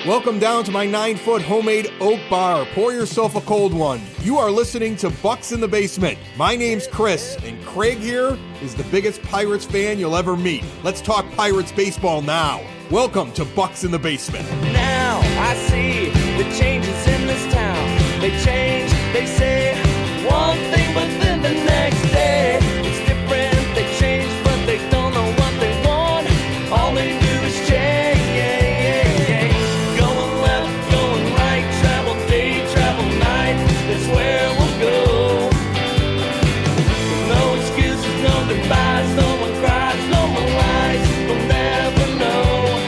Welcome down to my 9-foot homemade oak bar. Pour yourself a cold one. You are listening to Bucs in the Basement. My name's Chris, and Craig here is the biggest Pirates fan you'll ever meet. Let's talk Pirates baseball now. Welcome to Bucs in the Basement. Now I see the changes in this town. They change, they say one thing, but then the next day it's different. They change, but they don't know what they want. All they do is change. Going left, going right, travel day, travel night. That's where we'll go. No excuses, no goodbyes, no one cries, no one lies. We'll never know.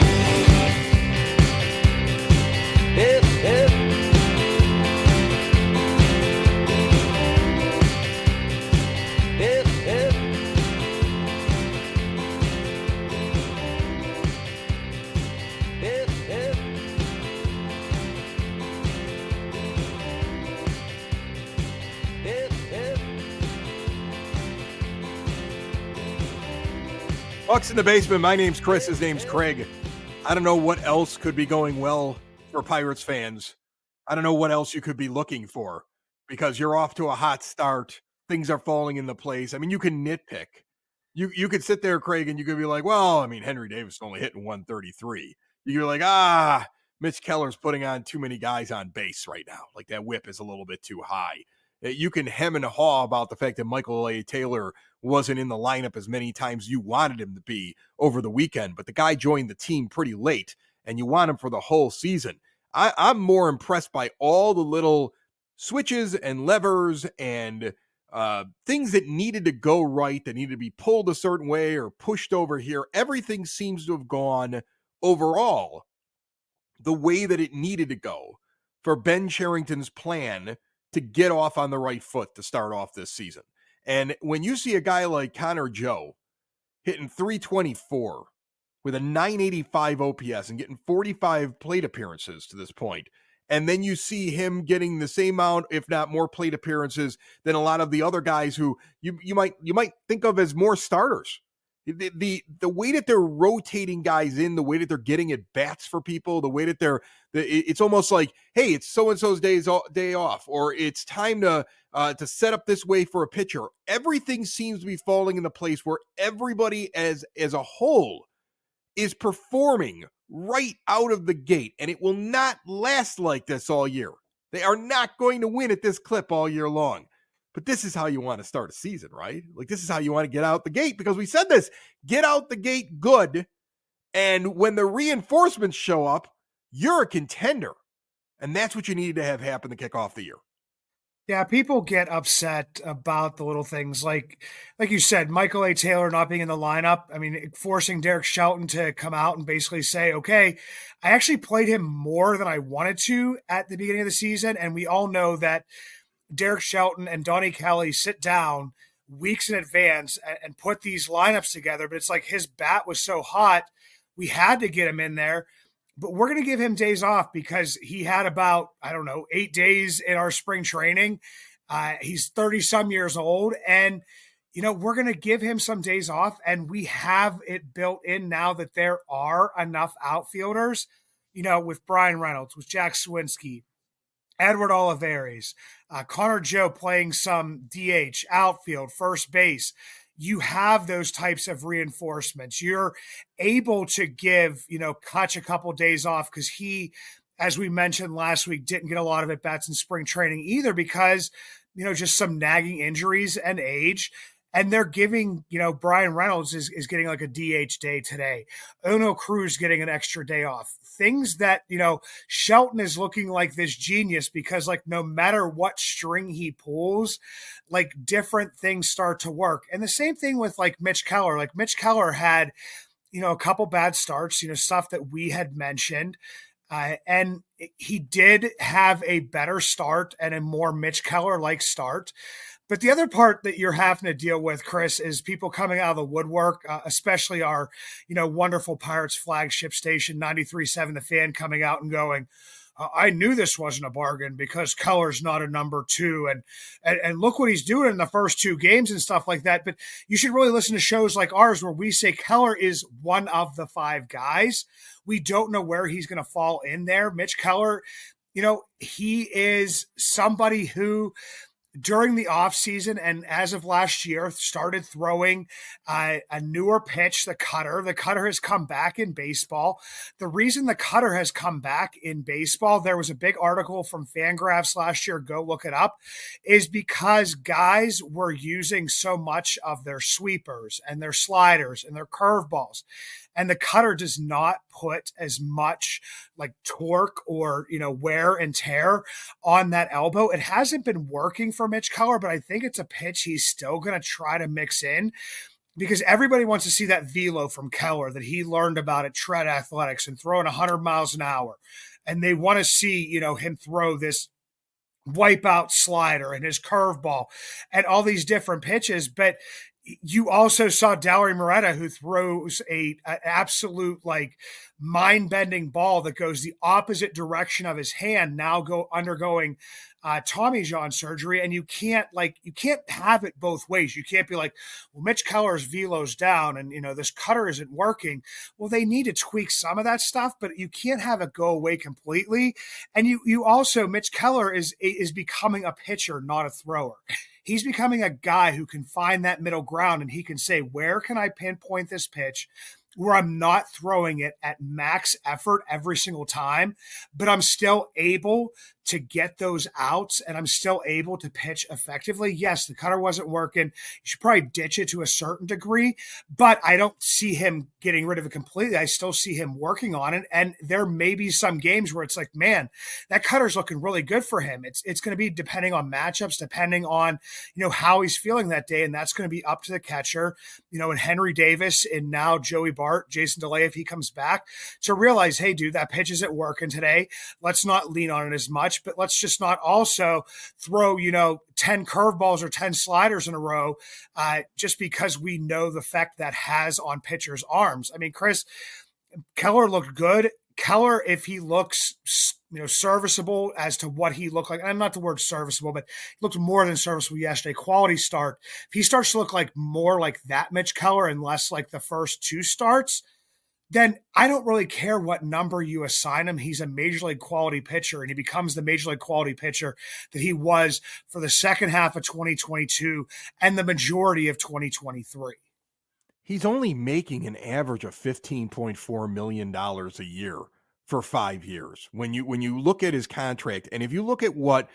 Bucs in the Basement. My name's Chris. His name's Craig. I don't know what else could be going well for Pirates fans. I don't know what else you could be looking for because you're off to a hot start. Things are falling into place. I mean, you can nitpick. You could sit there, Craig, and you could be like, well, I mean, Henry Davis only hitting 133. You could be like, Mitch Keller's putting on too many guys on base right now. Like that whip is a little bit too high. You can hem and haw about the fact that Michael A. Taylor wasn't in the lineup as many times you wanted him to be over the weekend, but the guy joined the team pretty late, and you want him for the whole season. I'm more impressed by all the little switches and levers and things that needed to go right, that needed to be pulled a certain way or pushed over here. Everything seems to have gone overall the way that it needed to go for Ben Cherington's plan to get off on the right foot to start off this season. And when you see a guy like Connor Joe hitting 324 with a 985 OPS and getting 45 plate appearances to this point, and then you see him getting the same amount, if not more, plate appearances than a lot of the other guys who you might think of as more starters. The way that they're rotating guys in, the way that they're getting at bats for people, the way that it's almost like, hey, it's so-and-so's day off, or it's time to set up this way for a pitcher. Everything seems to be falling into place where everybody as a whole is performing right out of the gate, and it will not last like this all year. They are not going to win at this clip all year long. But this is how you want to start a season, right? Like, this is how you want to get out the gate, because we said this, get out the gate good. And when the reinforcements show up, you're a contender. And that's what you need to have happen to kick off the year. Yeah, people get upset about the little things like you said, Michael A. Taylor not being in the lineup. I mean, forcing Derek Shelton to come out and basically say, okay, I actually played him more than I wanted to at the beginning of the season. And we all know that Derek Shelton and Donnie Kelly sit down weeks in advance and put these lineups together. But it's like his bat was so hot, we had to get him in there. But we're going to give him days off because he had about, 8 days in our spring training. He's 30-some years old. And, we're going to give him some days off. And we have it built in now that there are enough outfielders, with Brian Reynolds, with Jack Swinski, Edward Olivares, Connor Joe playing some DH, outfield, first base. You have those types of reinforcements. You're able to give, Kutch a couple days off because he, as we mentioned last week, didn't get a lot of at-bats in spring training either because, just some nagging injuries and age. And they're giving, Brian Reynolds is getting like a DH day today. Ono Cruz getting an extra day off. Things that, Shelton is looking like this genius because like no matter what string he pulls, like different things start to work. And the same thing with like Mitch Keller. Like Mitch Keller had, a couple bad starts, stuff that we had mentioned. And he did have a better start and a more Mitch Keller-like start. But the other part that you're having to deal with, Chris, is people coming out of the woodwork, especially our, wonderful Pirates flagship station, 93.7 The Fan, coming out and going, I knew this wasn't a bargain because Keller's not a number 2. And look what he's doing in the first 2 games and stuff like that. But you should really listen to shows like ours where we say Keller is one of the 5 guys. We don't know where he's going to fall in there. Mitch Keller, he is somebody who during the offseason and as of last year started throwing a newer pitch, the cutter. The cutter has come back in baseball. The reason the cutter has come back in baseball, there was a big article from Fangraphs last year, go look it up, is because guys were using so much of their sweepers and their sliders and their curveballs. And the cutter does not put as much like torque or, wear and tear on that elbow. It hasn't been working for Mitch Keller, but I think it's a pitch he's still going to try to mix in because everybody wants to see that velo from Keller that he learned about at Tread Athletics and throwing 100 miles an hour. And they want to see, him throw this wipeout slider and his curveball and all these different pitches. But you also saw Dallery Moretta, who throws an absolute like mind-bending ball that goes the opposite direction of his hand, now undergoing Tommy John surgery. And you can't have it both ways. You can't be like, well, Mitch Keller's velo's down and, this cutter isn't working. Well, they need to tweak some of that stuff, but you can't have it go away completely. And you also, Mitch Keller is becoming a pitcher, not a thrower. He's becoming a guy who can find that middle ground and he can say, where can I pinpoint this pitch where I'm not throwing it at max effort every single time, but I'm still able to get those outs and I'm still able to pitch effectively. Yes, the cutter wasn't working. You should probably ditch it to a certain degree, but I don't see him getting rid of it completely. I still see him working on it. And there may be some games where it's like, man, that cutter's looking really good for him. It's going to be depending on matchups, depending on, how he's feeling that day. And that's going to be up to the catcher, and Henry Davis and now Joey Bart, Jason DeLay, if he comes back, to realize, hey, dude, that pitch isn't working today. Let's not lean on it as much, but let's just not also throw, 10 curveballs or 10 sliders in a row just because we know the effect that has on pitchers' arms. I mean, Chris, Keller looked good. Keller, if he looks, serviceable as to what he looked like, and not the word serviceable, but he looked more than serviceable yesterday, quality start. If he starts to look like more like that Mitch Keller and less like the first 2 starts, then I don't really care what number you assign him. He's a major league quality pitcher, and he becomes the major league quality pitcher that he was for the second half of 2022 and the majority of 2023. He's only making an average of $15.4 million a year for 5 years. When you look at his contract, and if you look at what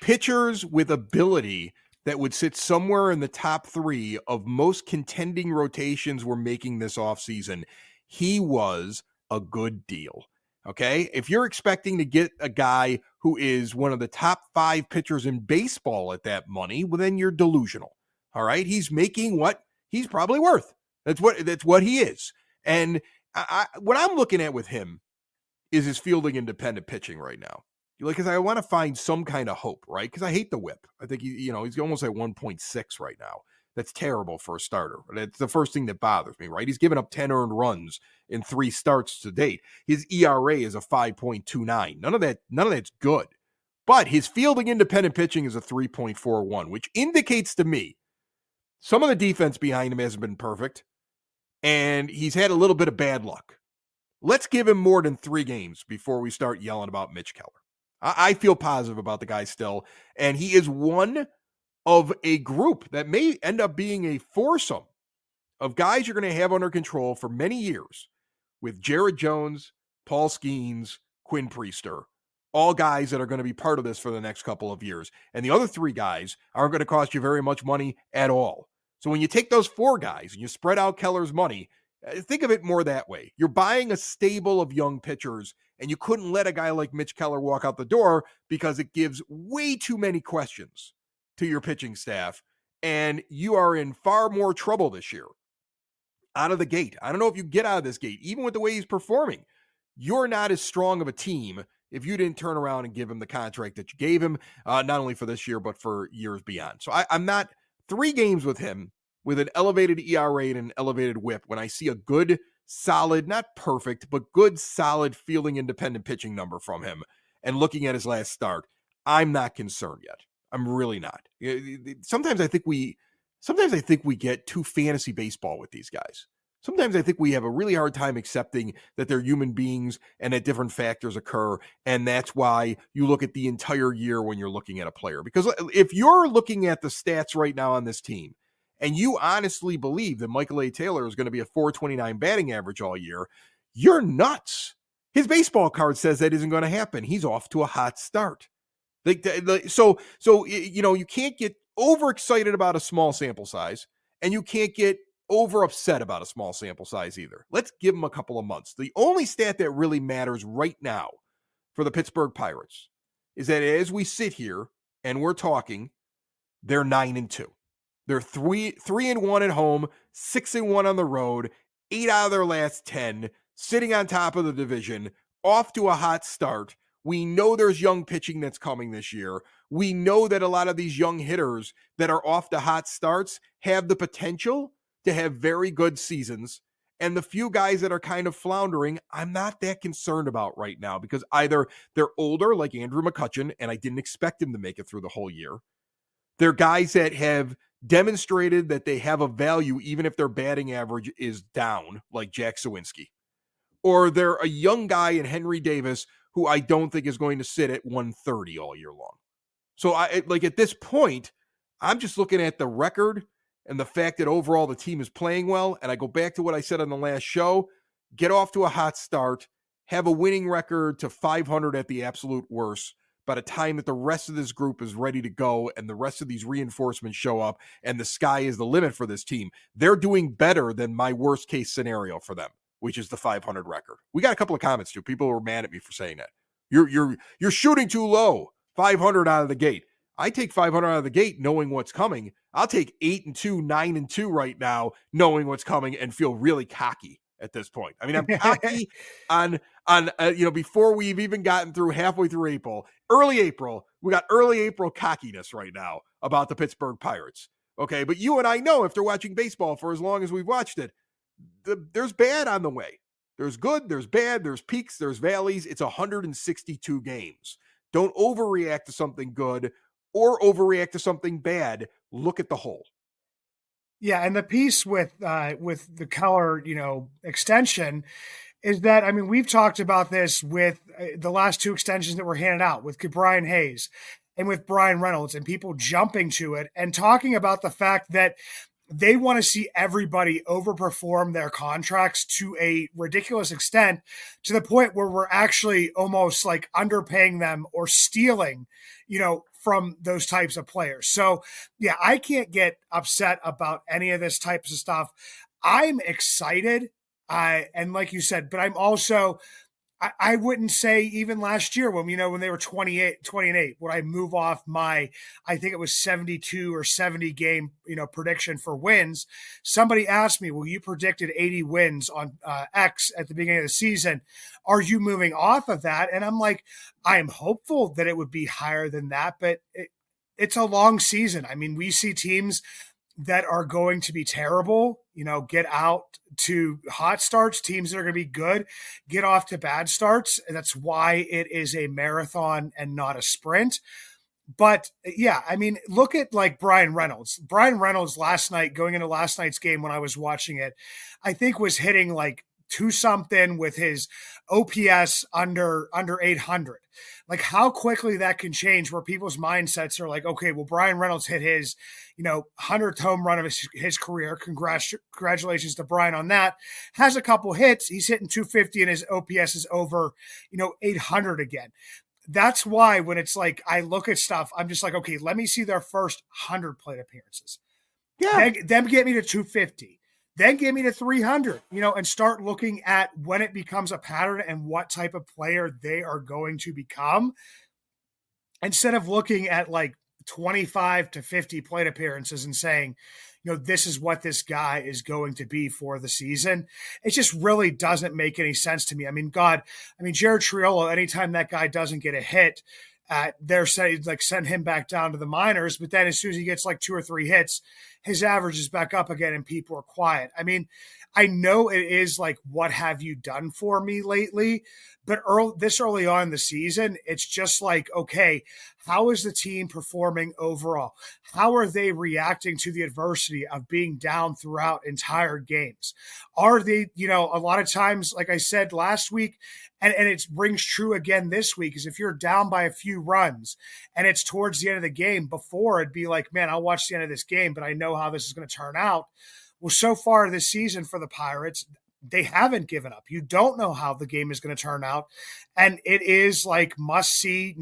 pitchers with ability that would sit somewhere in the top 3 of most contending rotations were making this offseason, he was a good deal. Okay? If you're expecting to get a guy who is one of the top 5 pitchers in baseball at that money, well, then you're delusional. All right? He's making what he's probably worth. That's what he is. And what I'm looking at with him is his fielding independent pitching right now. Because I want to find some kind of hope, right? Because I hate the whip. I think he's almost at 1.6 right now. That's terrible for a starter. That's the first thing that bothers me, right? He's given up 10 earned runs in 3 starts to date. His ERA is a 5.29. None of that's good. But his fielding independent pitching is a 3.41, which indicates to me some of the defense behind him hasn't been perfect, and he's had a little bit of bad luck. Let's give him more than 3 games before we start yelling about Mitch Keller. I feel positive about the guy still, and he is one of a group that may end up being a foursome of guys you're going to have under control for many years with Jared Jones, Paul Skeens, Quinn Priester, all guys that are going to be part of this for the next couple of years. And the other 3 guys aren't going to cost you very much money at all. So when you take those 4 guys and you spread out Keller's money, think of it more that way. You're buying a stable of young pitchers, and you couldn't let a guy like Mitch Keller walk out the door because it gives way too many questions to your pitching staff, and you are in far more trouble this year out of the gate. I don't know if you get out of this gate, even with the way he's performing. You're not as strong of a team if you didn't turn around and give him the contract that you gave him, not only for this year, but for years beyond. So I'm not 3 games with him with an elevated ERA and an elevated whip when I see a good, solid, not perfect, but good, solid fielding independent pitching number from him. and looking at his last start, I'm not concerned yet. I'm really not. Sometimes I think we get too fantasy baseball with these guys. Sometimes I think we have a really hard time accepting that they're human beings and that different factors occur. And that's why you look at the entire year when you're looking at a player. Because if you're looking at the stats right now on this team, and you honestly believe that Michael A. Taylor is going to be a 429 batting average all year, you're nuts. His baseball card says that isn't going to happen. He's off to a hot start. So you can't get overexcited about a small sample size, and you can't get over upset about a small sample size either. Let's give him a couple of months. The only stat that really matters right now for the Pittsburgh Pirates is that as we sit here and we're talking, they're 9-2. They're 3-1 at home, 6-1 on the road, 8 out of their last 10, sitting on top of the division, off to a hot start. We know there's young pitching that's coming this year. We know that a lot of these young hitters that are off to hot starts have the potential to have very good seasons. And the few guys that are kind of floundering, I'm not that concerned about right now because either they're older, like Andrew McCutchen, and I didn't expect him to make it through the whole year. They're guys that have demonstrated that they have a value even if their batting average is down, like Jack Sawinski. Or they're a young guy in Henry Davis who I don't think is going to sit at 130 all year long. So at this point, I'm just looking at the record and the fact that overall the team is playing well. And I go back to what I said on the last show, get off to a hot start, have a winning record to 500 at the absolute worst by the time that the rest of this group is ready to go and the rest of these reinforcements show up and the sky is the limit for this team. They're doing better than my worst case scenario for them, which is the 500 record. We got a couple of comments too. People were mad at me for saying that. You're shooting too low. 500 out of the gate. I take 500 out of the gate knowing what's coming. I'll take 8-2, 9-2 right now, knowing what's coming and feel really cocky at this point. I mean, I'm cocky on before we've even gotten through halfway through early April, we got early April cockiness right now about the Pittsburgh Pirates. Okay. But you and I know after watching baseball for as long as we've watched it, there's bad on the way. There's good, there's bad, there's peaks, there's valleys. It's 162 games. Don't overreact to something good or overreact to something bad. Look at the whole. Yeah, and the piece with the Keller, extension is that, I mean, we've talked about this with the last two extensions that were handed out with Brian Hayes and with Brian Reynolds, and people jumping to it and talking about the fact that they want to see everybody overperform their contracts to a ridiculous extent, to the point where we're actually almost like underpaying them or stealing, from those types of players. So yeah, I can't get upset about any of this types of stuff. I'm excited. And like you said, but I'm also, I wouldn't say even last year when they were 20-8, would I move off my, I think it was 72 or 70 game, prediction for wins. Somebody asked me, well, you predicted 80 wins on X at the beginning of the season. Are you moving off of that? And I'm like, I am hopeful that it would be higher than that, but it's a long season. I mean, we see teams that are going to be terrible, get out to hot starts. Teams that are going to be good, get off to bad starts. And that's why it is a marathon and not a sprint. But yeah, I mean, look at like Brian Reynolds. Brian Reynolds last night, going into last night's game when I was watching it, I think was hitting like 2-something with his OPS under 800. Like how quickly that can change where people's mindsets are like, okay, well, Brian Reynolds hit his, 100th home run of his career. Congratulations to Brian on that. Has a couple hits. He's hitting 250 and his OPS is over, 800 again. That's why when it's like, I look at stuff, I'm just like, okay, let me see their first 100 plate appearances. Yeah. Them get me to 250. Then get me to 300, and start looking at when it becomes a pattern and what type of player they are going to become, instead of looking at like 25 to 50 plate appearances and saying, this is what this guy is going to be for the season. It just really doesn't make any sense to me. I mean, Jared Triolo, anytime that guy doesn't get a hit, they're saying like send him back down to the minors, but then as soon as he gets like 2 or 3 hits, his average is back up again and people are quiet. I mean, I know it is like, what have you done for me lately? But this early on in the season, it's just like, okay, how is the team performing overall? How are they reacting to the adversity of being down throughout entire games? Are they, a lot of times, like I said last week, and it rings true again this week, is if you're down by a few runs and it's towards the end of the game, before it'd be like, man, I'll watch the end of this game, but I know how this is going to turn out. Well, so far this season for the Pirates, they haven't given up. You don't know how the game is going to turn out. And it is like must see,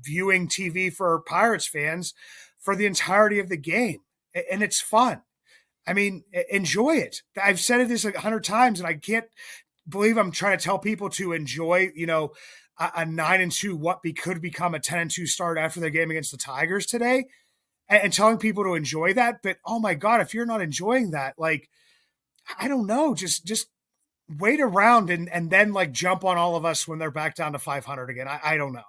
viewing TV for Pirates fans for the entirety of the game. And it's fun. I mean, enjoy it. I've said this 100 times, and I can't believe I'm trying to tell people to enjoy, a 9-2, what could become a 10-2 start after their game against the Tigers today, and telling people to enjoy that. But oh my God, if you're not enjoying that, like, I don't know, just wait around and then like jump on all of us when they're back down to 500 again. I don't know.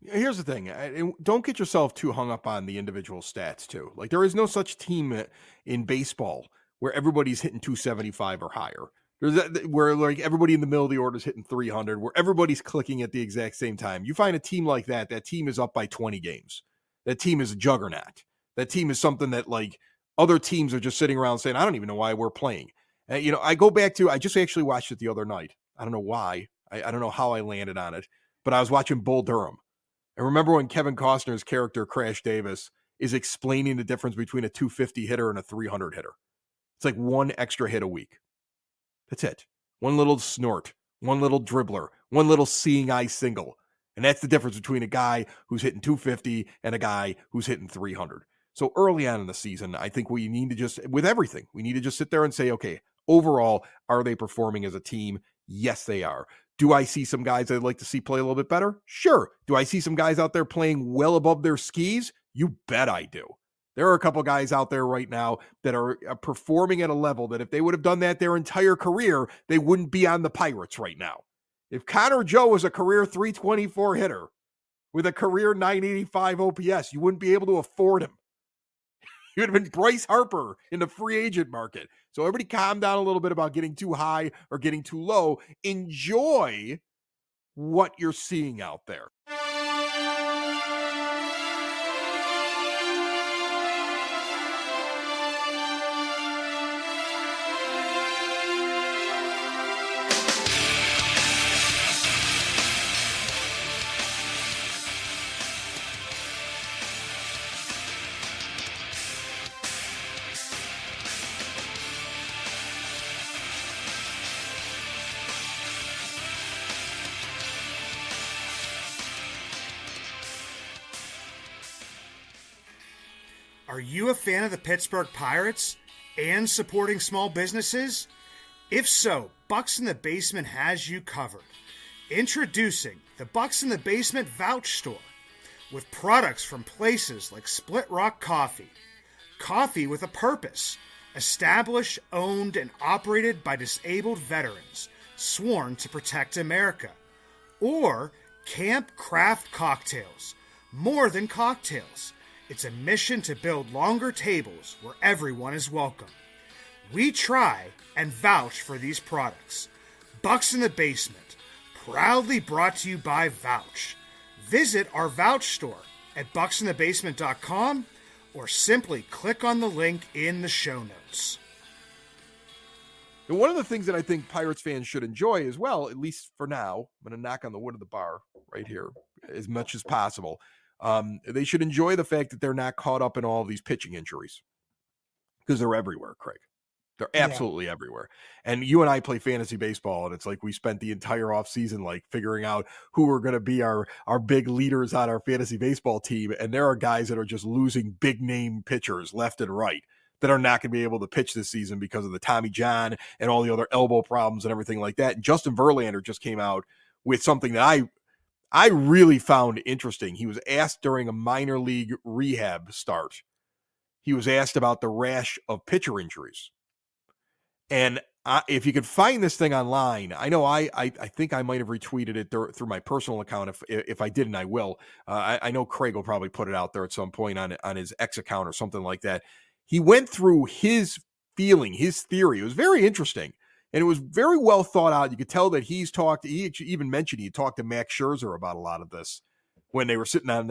Here's the thing. Don't get yourself too hung up on the individual stats too. Like, there is no such team in baseball where everybody's hitting 275 or higher. Where like everybody in the middle of the order is hitting 300, where everybody's clicking at the exact same time. You find a team like that team is up by 20 games. That team is a juggernaut. That team is something that like other teams are just sitting around saying, I don't even know why we're playing. I go back to, I just actually watched it the other night. I don't know why. I don't know how I landed on it, but I was watching Bull Durham. And remember when Kevin Costner's character, Crash Davis, is explaining the difference between a 250 hitter and a 300 hitter. It's like one extra hit a week. That's it. One little snort, one little dribbler, one little seeing eye single. And that's the difference between a guy who's hitting 250 and a guy who's hitting 300. So early on in the season, I think we need to just, with everything, we need to just sit there and say, okay, overall, are they performing as a team? Yes, they are. Do I see some guys I'd like to see play a little bit better? Sure. Do I see some guys out there playing well above their skis? You bet I do. There are a couple guys out there right now that are performing at a level that if they would have done that their entire career, they wouldn't be on the Pirates right now. If Connor Joe was a career 324 hitter with a career 985 OPS, you wouldn't be able to afford him. He would have been Bryce Harper in the free agent market. So everybody calm down a little bit about getting too high or getting too low. Enjoy what you're seeing out there. Are you a fan of the Pittsburgh Pirates and supporting small businesses? If so, Bucs in the Basement has you covered. Introducing the Bucs in the Basement VOUCH store with products from places like Split Rock Coffee. Coffee with a purpose. Established, owned, and operated by disabled veterans, sworn to protect America. Or Camp Craft Cocktails. More than cocktails. It's a mission to build longer tables where everyone is welcome. We try and vouch for these products. Bucs in the Basement, proudly brought to you by VOUCH. Visit our VOUCH store at bucsinthebasement.com or simply click on the link in the show notes. And one of the things that I think Pirates fans should enjoy as well, at least for now, I'm going to knock on the wood of the bar right here as much as possible. They should enjoy the fact that they're not caught up in all of these pitching injuries because they're everywhere, Craig. They're absolutely everywhere. And you and I play fantasy baseball, and it's like we spent the entire offseason like figuring out who are going to be our big leaders on our fantasy baseball team. And there are guys that are just losing big name pitchers left and right that are not going to be able to pitch this season because of the Tommy John and all the other elbow problems and everything like that. And Justin Verlander just came out with something that I really found interesting. He was asked during a minor league rehab start. He was asked about the rash of pitcher injuries. And if you could find this thing online, I know I think I might have retweeted it through my personal account. If I didn't, I will. I know Craig will probably put it out there at some point on his X account or something like that. He went through his feeling, his theory. It was very interesting And it was very well thought out. You could tell that he even mentioned he talked to Max Scherzer about a lot of this when they were sitting on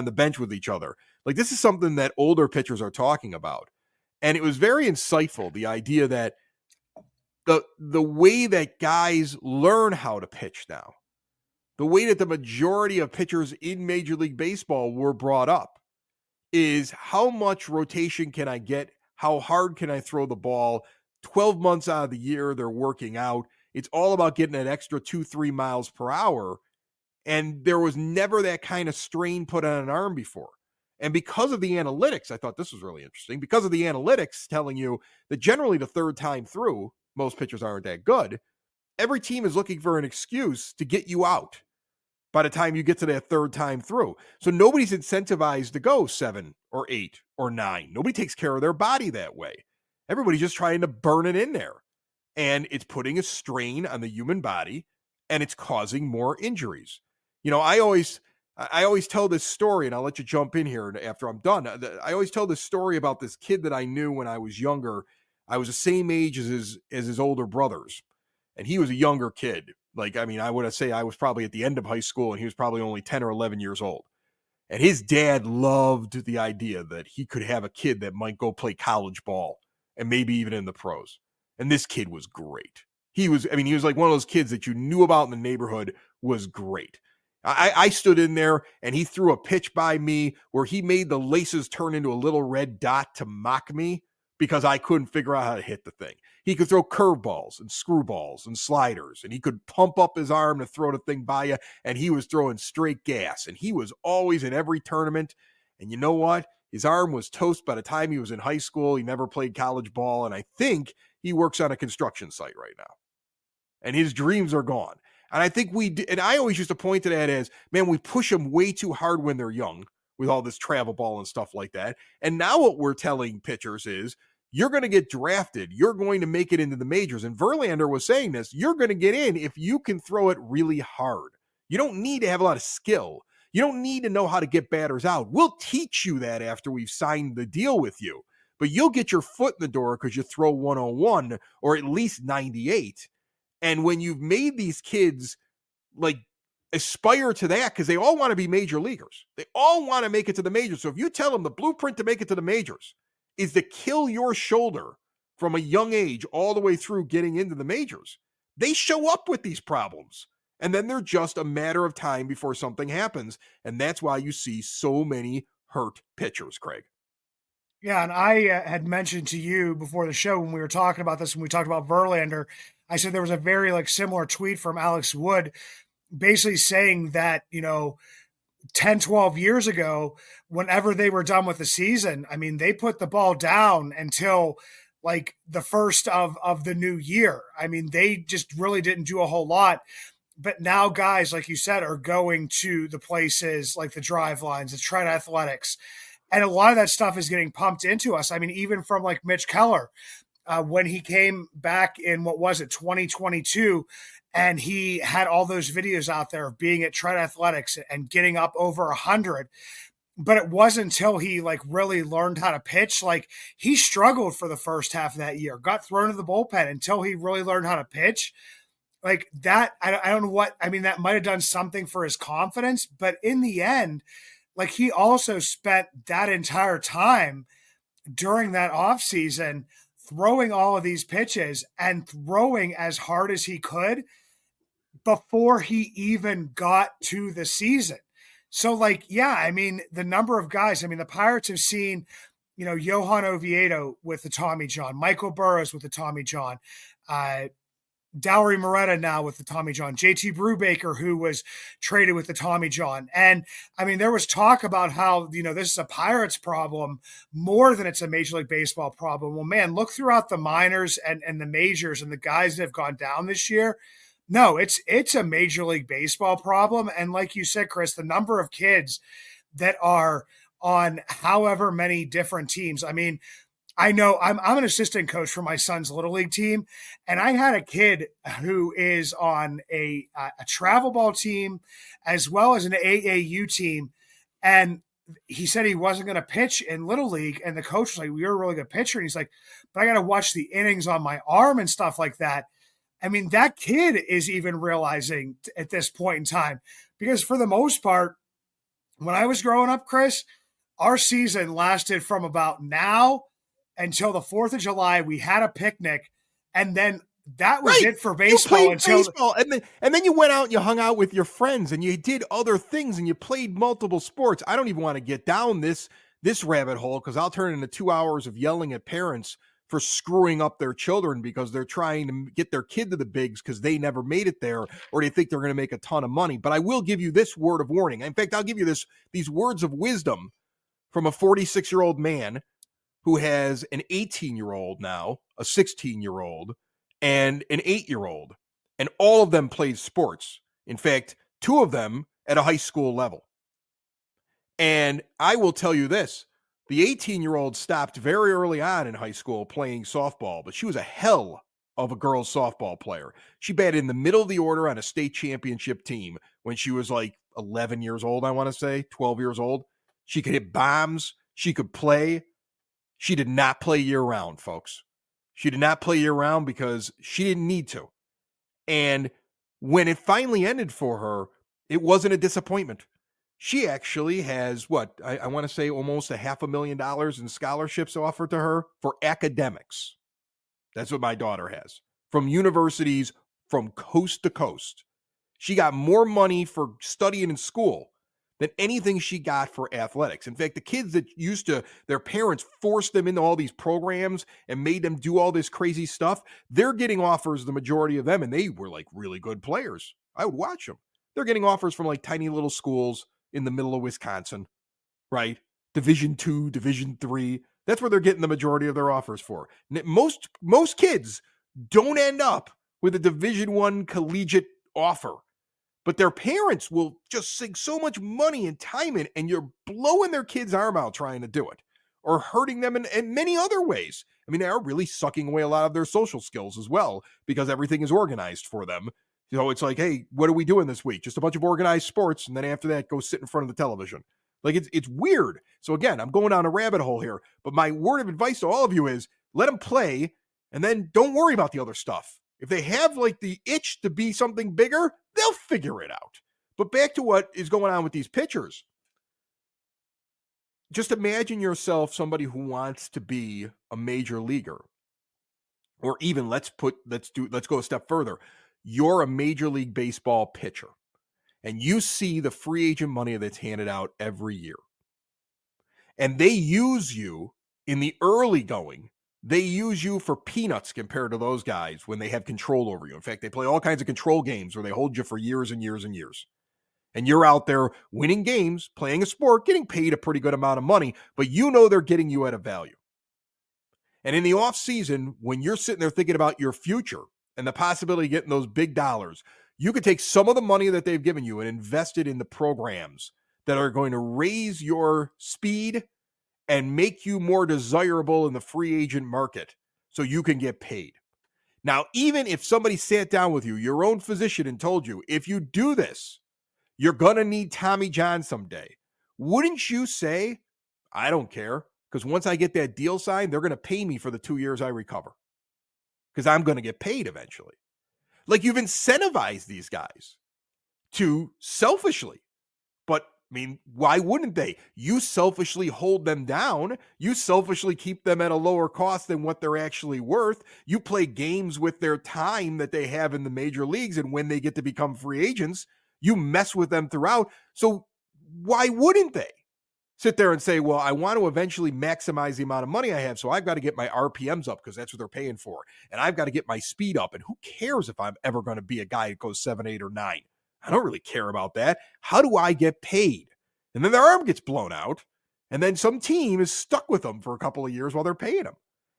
the bench with each other. Like, this is something that older pitchers are talking about. And it was very insightful, the idea that the way that guys learn how to pitch now, the way that the majority of pitchers in Major League Baseball were brought up, is how much rotation can I get? How hard can I throw the ball? 12 months out of the year, they're working out. It's all about getting an extra 2-3 miles per hour. And there was never that kind of strain put on an arm before. And because of the analytics, I thought this was really interesting. Because of the analytics telling you that generally the third time through, most pitchers aren't that good. Every team is looking for an excuse to get you out by the time you get to that third time through. So nobody's incentivized to go 7 or 8 or 9. Nobody takes care of their body that way. Everybody's just trying to burn it in there. And it's putting a strain on the human body, and it's causing more injuries. You know, I always tell this story, and I'll let you jump in here after I'm done. I always tell this story about this kid that I knew when I was younger. I was the same age as his older brothers, and he was a younger kid. Like, I mean, I would say I was probably at the end of high school, and he was probably only 10 or 11 years old. And his dad loved the idea that he could have a kid that might go play college ball and maybe even in the pros. And this kid was great. He was like one of those kids that you knew about in the neighborhood was great. I stood in there and he threw a pitch by me where he made the laces turn into a little red dot to mock me because I couldn't figure out how to hit the thing. He could throw curveballs and screwballs and sliders, and he could pump up his arm to throw the thing by you, and he was throwing straight gas, and he was always in every tournament. And you know what? His arm was toast by the time he was in high school. He never played college ball, and I think he works on a construction site right now. And his dreams are gone. And I think and I always used to point to that as, man, we push them way too hard when they're young with all this travel ball and stuff like that. And now what we're telling pitchers is, you're going to get drafted. You're going to make it into the majors. And Verlander was saying this, you're going to get in if you can throw it really hard. You don't need to have a lot of skill. You don't need to know how to get batters out. We'll teach you that after we've signed the deal with you. But you'll get your foot in the door because you throw 101 or at least 98. And when you've made these kids like aspire to that, because they all want to be major leaguers. They all want to make it to the majors. So if you tell them the blueprint to make it to the majors is to kill your shoulder from a young age all the way through getting into the majors, they show up with these problems. And then they're just a matter of time before something happens. And that's why you see so many hurt pitchers, Craig. Yeah, and I had mentioned to you before the show when we were talking about this, when we talked about Verlander, I said there was a very similar tweet from Alex Wood basically saying that, 10, 12 years ago, whenever they were done with the season, I mean, they put the ball down until the first of the new year. I mean, they just really didn't do a whole lot. But now guys, like you said, are going to the places like the drive lines, the Trent Athletics. And a lot of that stuff is getting pumped into us. I mean, even from Mitch Keller, when he came back in, 2022, and he had all those videos out there of being at Trent Athletics and getting up over 100. But it wasn't until he really learned how to pitch. He struggled for the first half of that year, got thrown to the bullpen until he really learned how to pitch. That, I don't know what, I mean, that might have done something for his confidence, but in the end, he also spent that entire time during that offseason throwing all of these pitches and throwing as hard as he could before he even got to the season. So, yeah, I mean, the number of guys, I mean, the Pirates have seen, Johan Oviedo with the Tommy John, Michael Burrows with the Tommy John, Dowry Moretta now with the Tommy John, JT Brubaker, who was traded with the Tommy John. And I mean, there was talk about how, this is a Pirates problem more than it's a Major League Baseball problem. Well, man, look throughout the minors and the majors and the guys that have gone down this year. No, it's a Major League Baseball problem. And like you said, Chris, the number of kids that are on however many different teams. I mean, I know I'm an assistant coach for my son's Little League team, and I had a kid who is on a travel ball team as well as an AAU team, and he said he wasn't going to pitch in Little League, and the coach was like, "You're a really good pitcher," and he's like, "But I got to watch the innings on my arm and stuff like that." I mean, that kid is even realizing at this point in time, because for the most part, when I was growing up, Chris, our season lasted from about now until the 4th of July. We had a picnic, and then that was Right. it for You baseball played until baseball, and then you went out and you hung out with your friends and you did other things and you played multiple sports. I don't even want to get down this rabbit hole because I'll turn into 2 hours of yelling at parents for screwing up their children because they're trying to get their kid to the bigs because they never made it there or they think they're going to make a ton of money. But I will give you this word of warning. In fact, I'll give you these words of wisdom from a 46-year-old man who has an 18-year-old now, a 16-year-old, and an 8-year-old. And all of them played sports. In fact, 2 of them at a high school level. And I will tell you this, the 18-year-old stopped very early on in high school playing softball, but she was a hell of a girls softball player. She batted in the middle of the order on a state championship team when she was like 11 years old, I want to say, 12 years old. She could hit bombs. She could play. She did not play year-round, folks. She did not play year-round because she didn't need to. And when it finally ended for her, it wasn't a disappointment. She actually has, I want to say almost $500,000 in scholarships offered to her for academics. That's what my daughter has. From universities from coast to coast. She got more money for studying in school than anything she got for athletics. In fact, the kids that used to, their parents forced them into all these programs and made them do all this crazy stuff, they're getting offers, the majority of them, and they were like really good players. I would watch them. They're getting offers from like tiny little schools in the middle of Wisconsin, right? Division 2, Division 3. That's where they're getting the majority of their offers for. Most kids don't end up with a Division 1 collegiate offer. But their parents will just sink so much money and time in, and you're blowing their kid's arm out trying to do it or hurting them in many other ways. I mean, they are really sucking away a lot of their social skills as well because everything is organized for them. You know, it's like, hey, what are we doing this week? Just a bunch of organized sports. And then after that, go sit in front of the television. Like, it's weird. So again, I'm going down a rabbit hole here. But my word of advice to all of you is let them play and then don't worry about the other stuff. If they have like the itch to be something bigger, they'll figure it out. But back to what is going on with these pitchers. Just imagine yourself somebody who wants to be a major leaguer. Or even let's go a step further. You're a Major League Baseball pitcher and you see the free agent money that's handed out every year. And they use you in the early going. They use you for peanuts compared to those guys when they have control over you. In fact, they play all kinds of control games where they hold you for years and years and years. And you're out there winning games, playing a sport, getting paid a pretty good amount of money, but you know they're getting you at a value. And in the off season, when you're sitting there thinking about your future and the possibility of getting those big dollars, you could take some of the money that they've given you and invest it in the programs that are going to raise your speed and make you more desirable in the free agent market so you can get paid. Now, even if somebody sat down with you, your own physician, and told you, if you do this, you're going to need Tommy John someday, wouldn't you say, I don't care, because once I get that deal signed, they're going to pay me for the 2 years I recover because I'm going to get paid eventually. Like, you've incentivized these guys to selfishly, but I mean, why wouldn't they? You selfishly hold them down. You selfishly keep them at a lower cost than what they're actually worth. You play games with their time that they have in the major leagues. And when they get to become free agents, you mess with them throughout. So why wouldn't they sit there and say, well, I want to eventually maximize the amount of money I have. So I've got to get my RPMs up because that's what they're paying for. And I've got to get my speed up. And who cares if I'm ever going to be a guy that goes 7, 8, or 9? I don't really care about that. How do I get paid? And then their arm gets blown out. And then some team is stuck with them for a couple of years while they're paying them.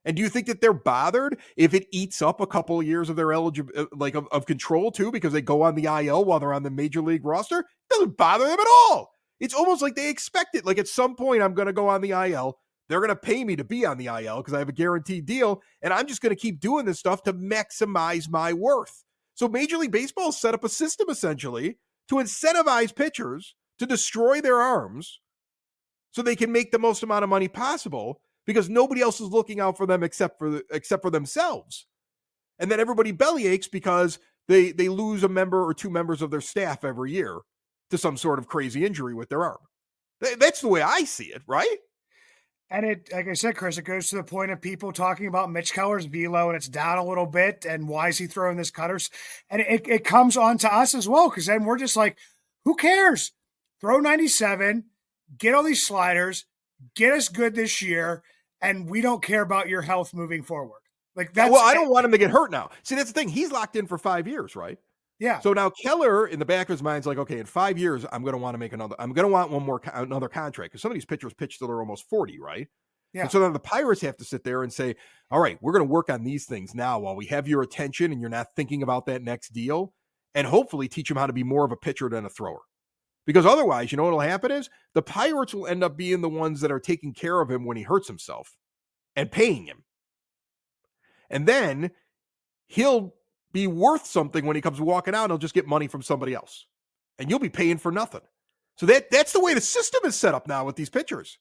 And do you think that they're bothered if it eats up a couple of years of their of control too, because they go on the IL while they're on the major league roster? It doesn't bother them at all. It's almost like they expect it. Like, at some point I'm going to go on the IL. They're going to pay me to be on the IL because I have a guaranteed deal. And I'm just going to keep doing this stuff to maximize my worth. So Major League Baseball set up a system essentially to incentivize pitchers to destroy their arms so they can make the most amount of money possible because nobody else is looking out for them except for themselves. And then everybody belly aches because they lose a member or two members of their staff every year to some sort of crazy injury with their arm. That's the way I see it, right? And it, like I said, Chris, it goes to the point of people talking about Mitch Keller's velo and it's down a little bit. And why is he throwing this cutters? And it comes on to us as well. Cause then we're just like, who cares? Throw 97, get all these sliders, get us good this year. And we don't care about your health moving forward. Like that's, well, I don't want him to get hurt now. See, that's the thing. He's locked in for 5 years, right? Yeah. So now Keller, in the back of his mind, is like, okay, in 5 years, I'm going to want to make another contract because some of these pitchers pitch till they're almost 40, right? Yeah. And so then the Pirates have to sit there and say, all right, we're going to work on these things now while we have your attention and you're not thinking about that next deal, and hopefully teach him how to be more of a pitcher than a thrower. Because otherwise, you know what will happen is the Pirates will end up being the ones that are taking care of him when he hurts himself and paying him. And then he'll be worth something when he comes walking out. He'll just get money from somebody else. And you'll be paying for nothing. So that's the way the system is set up now with these pitchers.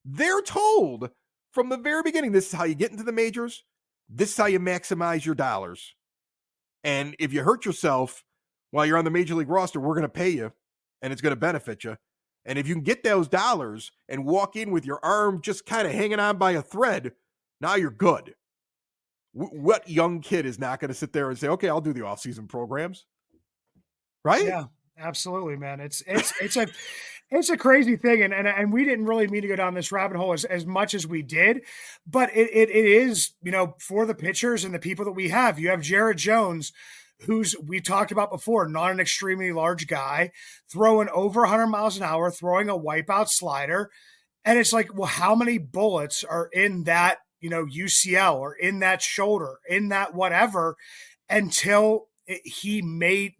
They're told from the very beginning, this is how you get into the majors. This is how you maximize your dollars. And if you hurt yourself while you're on the major league roster, we're going to pay you and it's going to benefit you. And if you can get those dollars and walk in with your arm just kind of hanging on by a thread, now you're good. What young kid is not going to sit there and say, okay, I'll do the off-season programs? Right? Yeah, absolutely, man. It's a crazy thing. And we didn't really mean to go down this rabbit hole as much as we did, but it is, for the pitchers and the people that we have. You have Jared Jones, who's we talked about before, not an extremely large guy, throwing over 100 miles an hour, throwing a wipeout slider. And it's like, well, how many bullets are in that, UCL or in that shoulder, in that whatever, until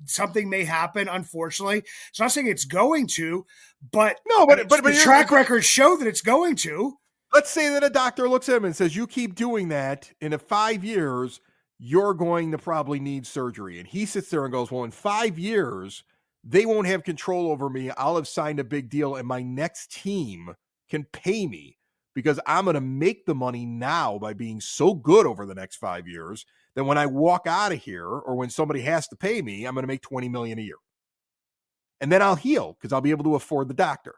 something may happen, unfortunately. So I'm not saying it's going to, but the track records show that it's going to. Let's say that a doctor looks at him and says, you keep doing that, in 5 years, you're going to probably need surgery. And he sits there and goes, well, in 5 years, they won't have control over me. I'll have signed a big deal and my next team can pay me because I'm going to make the money now by being so good over the next 5 years that when I walk out of here or when somebody has to pay me, I'm going to make $20 million a year. And then I'll heal because I'll be able to afford the doctor.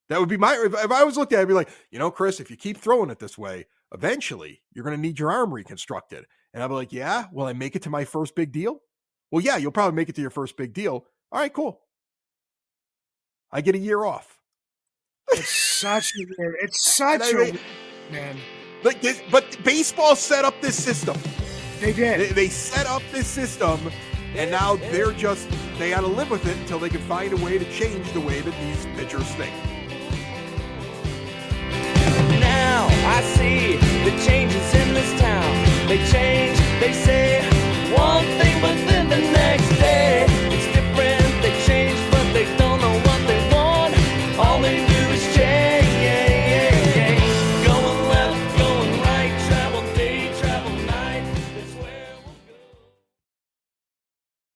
That would be if I was looked at it, I'd be like, Chris, if you keep throwing it this way, eventually you're going to need your arm reconstructed. And I'll be like, yeah, will I make it to my first big deal? Well, yeah, you'll probably make it to your first big deal. All right, cool. I get a year off. It's such man. Like this, but baseball set up this system. They did. They set up this system, and now they got to live with it until they can find a way to change the way that these pitchers think. Now I see the changes in this town. They change, they say one thing, but then